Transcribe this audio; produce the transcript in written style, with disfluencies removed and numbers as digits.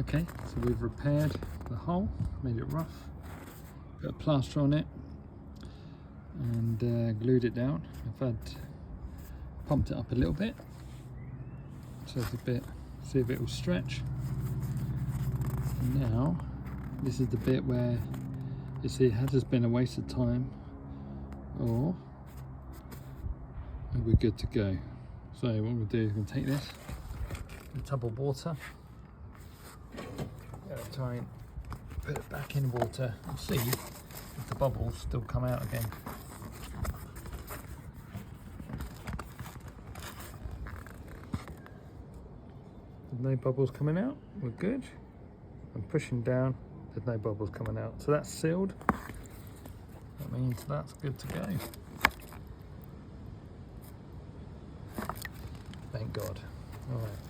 Okay, so we've repaired the hole, made it rough, put a plaster on it and glued it down. Pumped it up a little bit, so it's a bit, see if it will stretch. And now, this is the bit where you see it has just been a waste of time, or we're good to go. So what we'll do is we'll take this, a tub of water, try and put it back in water and see if the bubbles still come out again. There's no bubbles coming out, we're good. I'm pushing down, there's no bubbles coming out. So that's sealed. That means that's good to go. Thank God. All right.